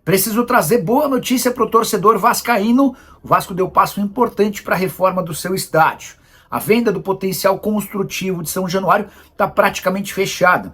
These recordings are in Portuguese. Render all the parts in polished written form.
Preciso trazer boa notícia para o torcedor vascaíno. O Vasco deu passo importante para a reforma do seu estádio. A venda do potencial construtivo de São Januário está praticamente fechada.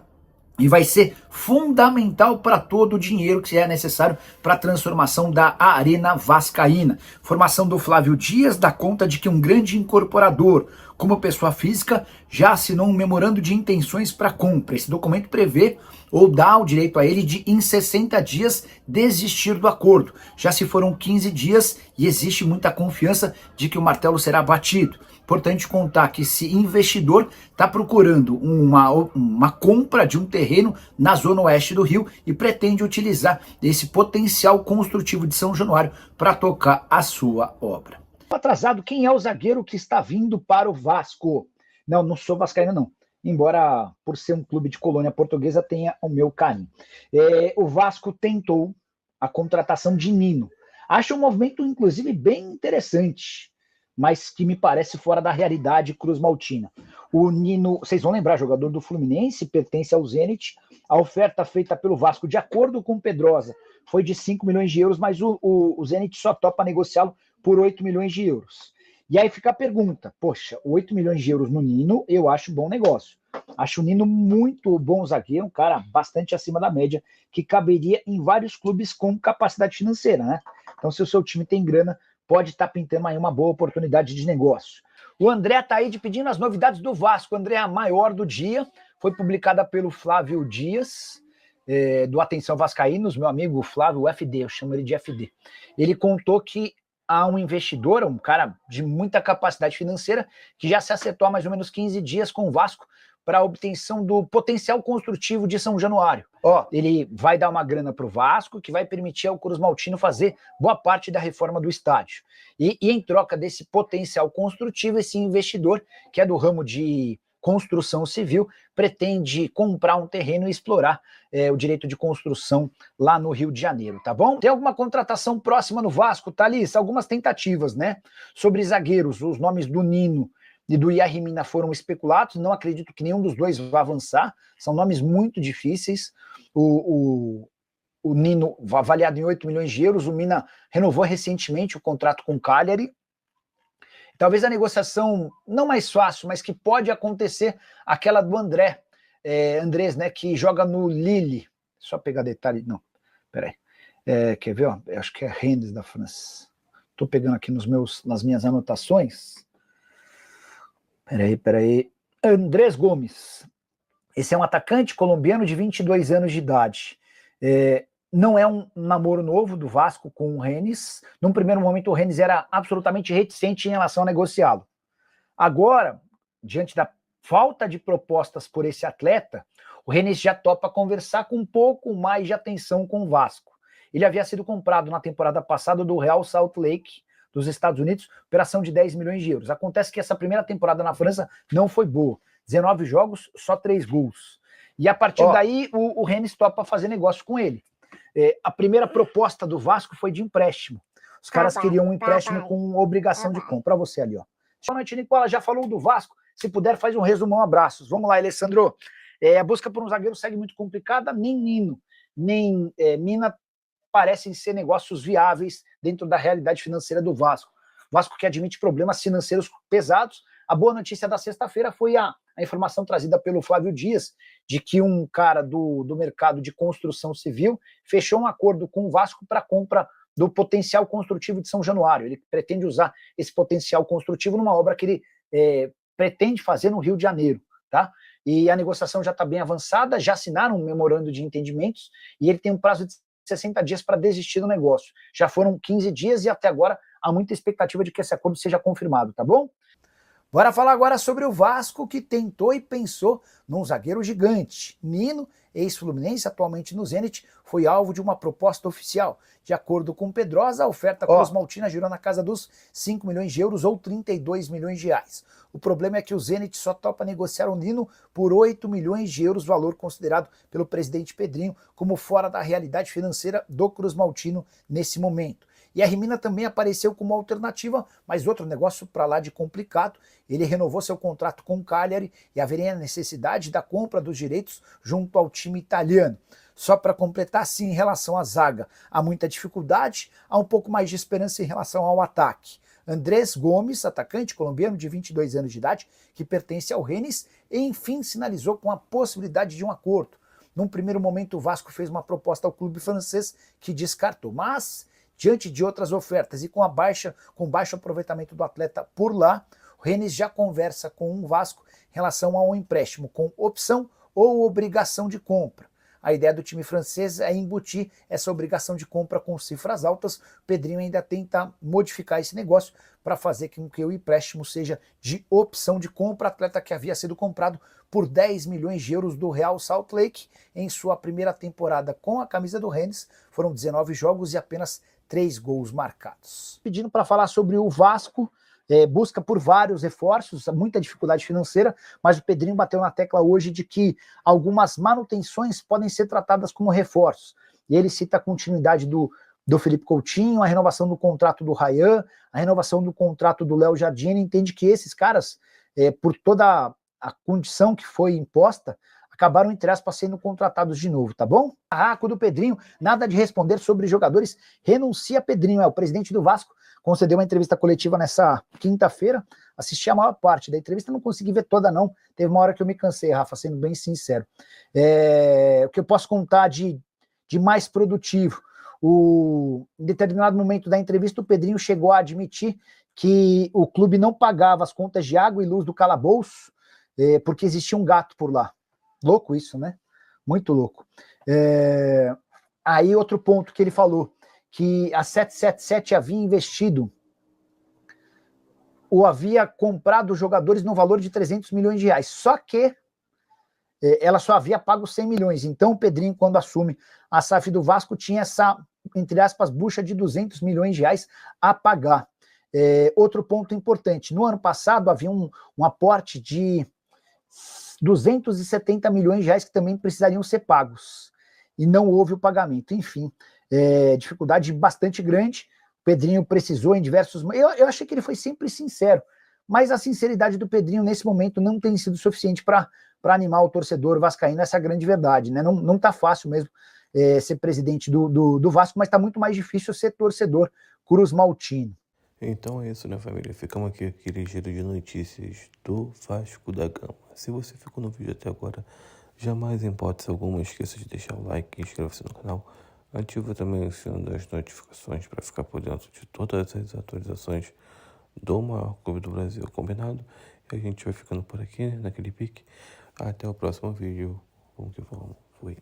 E vai ser fundamental para todo o dinheiro que é necessário para a transformação da Arena Vascaína. Formação do Flávio Dias dá conta de que um grande incorporador, como pessoa física, já assinou um memorando de intenções para compra. Esse documento prevê ou dá o direito a ele de, em 60 dias, desistir do acordo. Já se foram 15 dias e existe muita confiança de que o martelo será batido. Importante contar que esse investidor está procurando uma compra de um terreno na zona oeste do Rio e pretende utilizar esse potencial construtivo de São Januário para tocar a sua obra. Atrasado, quem é o zagueiro que está vindo para o Vasco? Não sou vascaíno não, embora por ser um clube de colônia portuguesa tenha o meu carinho. O Vasco tentou a contratação de Nino. Acho um movimento, inclusive, bem interessante, mas que me parece fora da realidade cruzmaltina. O Nino, vocês vão lembrar, jogador do Fluminense, pertence ao Zenit. A oferta feita pelo Vasco, de acordo com o Pedrosa, foi de 5 milhões de euros, mas o Zenit só topa negociá-lo por 8 milhões de euros. E aí fica a pergunta, poxa, 8 milhões de euros no Nino, eu acho bom negócio. Acho o Nino muito bom zagueiro, um cara bastante acima da média, que caberia em vários clubes com capacidade financeira, né? Então, se o seu time tem grana, pode estar pintando aí uma boa oportunidade de negócio. O André Ataíde pedindo as novidades do Vasco. O André, a maior do dia, foi publicada pelo Flávio Dias, do Atenção Vascaínos, meu amigo Flávio FD, eu chamo ele de FD. Ele contou que há um investidor, um cara de muita capacidade financeira, que já se acertou há mais ou menos 15 dias com o Vasco para a obtenção do potencial construtivo de São Januário. Ele vai dar uma grana para o Vasco, que vai permitir ao cruzmaltino fazer boa parte da reforma do estádio. E em troca desse potencial construtivo, esse investidor, que é do ramo de construção civil, pretende comprar um terreno e explorar o direito de construção lá no Rio de Janeiro, tá bom? Tem alguma contratação próxima no Vasco, Thalys? Algumas tentativas, né? Sobre zagueiros, os nomes do Nino e do Yerry Mina foram especulados, não acredito que nenhum dos dois vá avançar, são nomes muito difíceis. O Nino, avaliado em 8 milhões de euros, o Mina renovou recentemente o contrato com o Cagliari. Talvez a negociação não mais fácil, mas que pode acontecer, aquela do Andrés, né, que joga no Lille. Só pegar detalhe, não, peraí. Quer ver? Acho que é Rennes da França. Estou pegando aqui nas minhas anotações. Peraí. Andrés Gomes. Esse é um atacante colombiano de 22 anos de idade. Não é um namoro novo do Vasco com o Rennes. Num primeiro momento, o Rennes era absolutamente reticente em relação a negociá-lo. Agora, diante da falta de propostas por esse atleta, o Rennes já topa conversar com um pouco mais de atenção com o Vasco. Ele havia sido comprado na temporada passada do Real Salt Lake, dos Estados Unidos, operação de 10 milhões de euros. Acontece que essa primeira temporada na França não foi boa. 19 jogos, só 3 gols. E a partir daí, o Rennes topa fazer negócio com ele. A primeira proposta do Vasco foi de empréstimo. Os caras queriam um empréstimo com obrigação de compra. Para você ali, ó. Boa noite, Nicola. Já falou do Vasco? Se puder, faz um resumão. Abraços. Vamos lá, Alessandro. A busca por um zagueiro segue muito complicada. Nem Nino, nem Mina parecem ser negócios viáveis dentro da realidade financeira do Vasco. O Vasco que admite problemas financeiros pesados. A boa notícia da sexta-feira foi a informação trazida pelo Flávio Dias de que um cara do mercado de construção civil fechou um acordo com o Vasco para a compra do potencial construtivo de São Januário. Ele pretende usar esse potencial construtivo numa obra que ele pretende fazer no Rio de Janeiro, tá? E a negociação já está bem avançada, já assinaram um memorando de entendimentos e ele tem um prazo de 60 dias para desistir do negócio. Já foram 15 dias e até agora há muita expectativa de que esse acordo seja confirmado, tá bom? Bora falar agora sobre o Vasco, que tentou e pensou num zagueiro gigante. Nino, ex-Fluminense, atualmente no Zenit, foi alvo de uma proposta oficial. De acordo com Pedrosa, a oferta cruzmaltina girou na casa dos 5 milhões de euros ou 32 milhões de reais. O problema é que o Zenit só topa negociar o Nino por 8 milhões de euros, valor considerado pelo presidente Pedrinho como fora da realidade financeira do cruzmaltino nesse momento. E a Mina também apareceu como alternativa, mas outro negócio para lá de complicado. Ele renovou seu contrato com o Cagliari e haveria a necessidade da compra dos direitos junto ao time italiano. Só para completar, sim, em relação à zaga, há muita dificuldade, há um pouco mais de esperança em relação ao ataque. Andrés Gomes, atacante colombiano de 22 anos de idade, que pertence ao Rennes, enfim sinalizou com a possibilidade de um acordo. Num primeiro momento, o Vasco fez uma proposta ao clube francês que descartou, mas diante de outras ofertas e com baixo aproveitamento do atleta por lá, o Rennes já conversa com o Vasco em relação a um empréstimo com opção ou obrigação de compra. A ideia do time francês é embutir essa obrigação de compra com cifras altas. O Pedrinho ainda tenta modificar esse negócio para fazer com que o empréstimo seja de opção de compra. Atleta que havia sido comprado por 10 milhões de euros do Real Salt Lake em sua primeira temporada com a camisa do Rennes. Foram 19 jogos e apenas 3 gols marcados. Pedindo para falar sobre o Vasco, busca por vários reforços, muita dificuldade financeira, mas o Pedrinho bateu na tecla hoje de que algumas manutenções podem ser tratadas como reforços. E ele cita a continuidade do Felipe Coutinho, a renovação do contrato do Ryan, a renovação do contrato do Léo Jardim. Entende que esses caras, por toda a condição que foi imposta, acabaram, entre aspas, sendo contratados de novo, tá bom? Arraco do Pedrinho, nada de responder sobre jogadores, renuncia Pedrinho, o presidente do Vasco, concedeu uma entrevista coletiva nessa quinta-feira, assisti a maior parte da entrevista, não consegui ver toda não, teve uma hora que eu me cansei, Rafa, sendo bem sincero. O que eu posso contar de mais produtivo, em determinado momento da entrevista, o Pedrinho chegou a admitir que o clube não pagava as contas de água e luz do calabouço, porque existia um gato por lá. Louco isso, né? Muito louco. Aí outro ponto que ele falou, que a 777 havia investido ou havia comprado jogadores no valor de 300 milhões de reais, só que ela só havia pago 100 milhões, então o Pedrinho, quando assume a SAF do Vasco, tinha essa, entre aspas, bucha de 200 milhões de reais a pagar. Outro ponto importante, no ano passado havia um aporte de 270 milhões de reais que também precisariam ser pagos, e não houve o pagamento, enfim, dificuldade bastante grande. O Pedrinho precisou em diversos... Eu achei que ele foi sempre sincero, mas a sinceridade do Pedrinho nesse momento não tem sido suficiente para animar o torcedor vascaíno, essa é a grande verdade, né? Não tá fácil mesmo ser presidente do Vasco, mas tá muito mais difícil ser torcedor cruzmaltino. Então é isso, né, família? Ficamos aqui com aquele giro de notícias do Vasco da Gama. Se você ficou no vídeo até agora, jamais, em hipótese alguma, esqueça de deixar o like e inscreva-se no canal. Ativa também o sino das notificações para ficar por dentro de todas as atualizações do maior clube do Brasil, combinado? E a gente vai ficando por aqui, né, naquele pique. Até o próximo vídeo. Vamos que vamos. Fui.